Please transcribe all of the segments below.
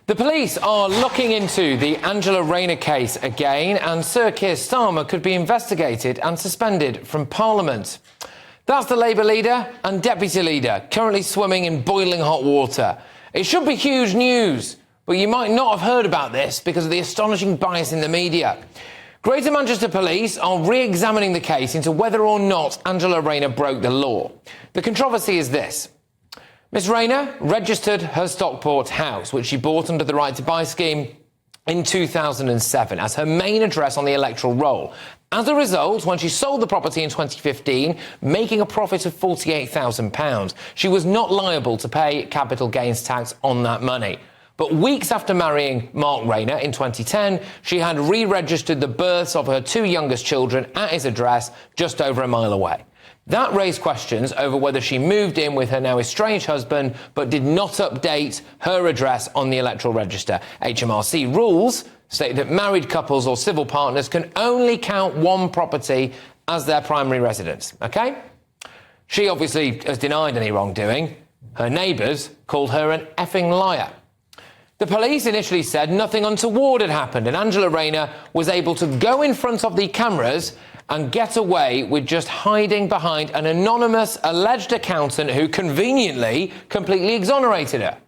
The police are looking into the Angela Rayner case again, and Sir Keir Starmer could be investigated and suspended from Parliament. That's the Labour leader and deputy leader currently swimming in boiling hot water. It should be huge news, but you might not have heard about this because of the astonishing bias in the media. Greater Manchester Police are re-examining the case into whether or not Angela Rayner broke the law. The controversy is this. Miss Rayner registered her Stockport house, which she bought under the Right to Buy scheme in 2007, as her main address on the electoral roll. As a result, when she sold the property in 2015, making a profit of £48,000, she was not liable to pay capital gains tax on that money. But weeks after marrying Mark Rayner in 2010, she had re-registered the births of her two youngest children at his address just over a mile away. That raised questions over whether she moved in with her now estranged husband but did not update her address on the electoral register. HMRC rules state that married couples or civil partners can only count one property as their primary residence, OK? She obviously has denied any wrongdoing. Her neighbours called her an effing liar. The police initially said nothing untoward had happened and Angela Rayner was able to go in front of the cameras and get away with just hiding behind an anonymous alleged accountant who conveniently completely exonerated her.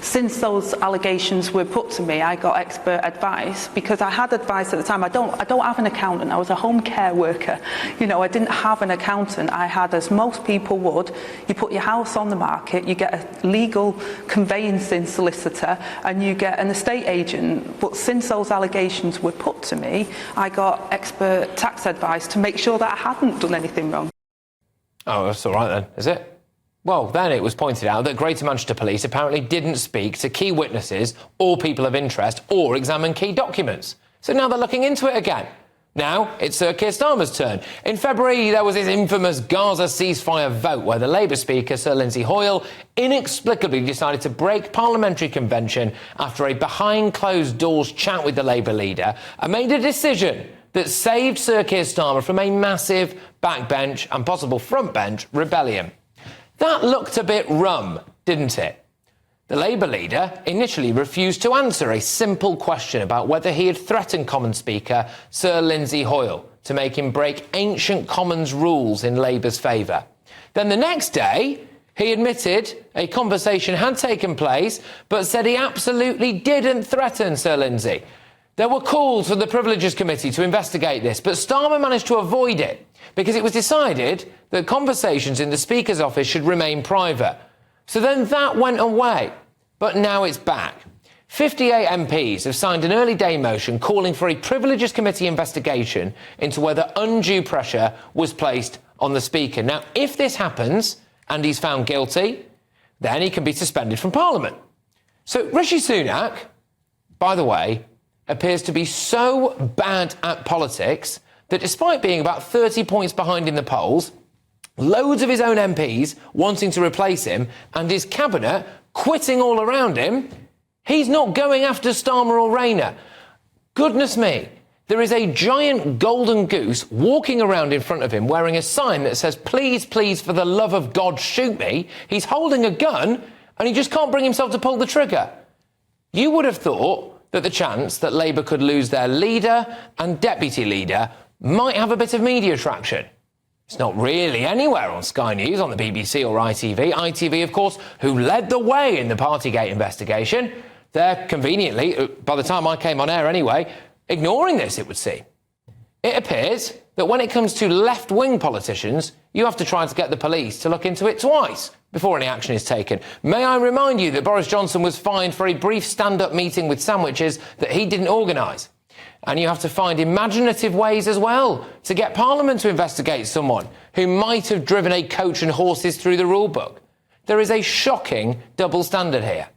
Since those allegations were put to me, I got expert advice because I had advice at the time. I don't have an accountant. I was a home care worker. You know, I didn't have an accountant. I had, as most people would, you put your house on the market, you get a legal conveyancing solicitor, and you get an estate agent. But since those allegations were put to me, I got expert tax advice to make sure that I hadn't done anything wrong. Oh, that's all right then, is it? Well, then it was pointed out that Greater Manchester Police apparently didn't speak to key witnesses or people of interest or examine key documents. So now they're looking into it again. Now it's Sir Keir Starmer's turn. In February, there was this infamous Gaza ceasefire vote where the Labour Speaker, Sir Lindsay Hoyle, inexplicably decided to break parliamentary convention after a behind-closed-doors chat with the Labour leader and made a decision that saved Sir Keir Starmer from a massive backbench and possible frontbench rebellion. That looked a bit rum, didn't it? The Labour leader initially refused to answer a simple question about whether he had threatened Commons Speaker Sir Lindsay Hoyle to make him break ancient Commons rules in Labour's favour. Then the next day, he admitted a conversation had taken place, but said he absolutely didn't threaten Sir Lindsay. There were calls for the Privileges Committee to investigate this, but Starmer managed to avoid it because it was decided that conversations in the Speaker's office should remain private. So then that went away, but now it's back. 58 MPs have signed an early day motion calling for a Privileges Committee investigation into whether undue pressure was placed on the Speaker. Now, if this happens and he's found guilty, then he can be suspended from Parliament. So Rishi Sunak, by the way, appears to be so bad at politics that despite being about 30 points behind in the polls, loads of his own MPs wanting to replace him and his cabinet quitting all around him, he's not going after Starmer or Rayner. Goodness me, there is a giant golden goose walking around in front of him wearing a sign that says, "Please, please, for the love of God, shoot me." He's holding a gun and he just can't bring himself to pull the trigger. You would have thought that the chance that Labour could lose their leader and deputy leader might have a bit of media traction. It's not really anywhere on Sky News, on the BBC or ITV. ITV, of course, who led the way in the Partygate investigation. They're conveniently, by the time I came on air anyway, ignoring this, it would seem. It appears that when it comes to left-wing politicians, you have to try to get the police to look into it twice before any action is taken. May I remind you that Boris Johnson was fined for a brief stand-up meeting with sandwiches that he didn't organise. And you have to find imaginative ways as well to get Parliament to investigate someone who might have driven a coach and horses through the rule book. There is a shocking double standard here.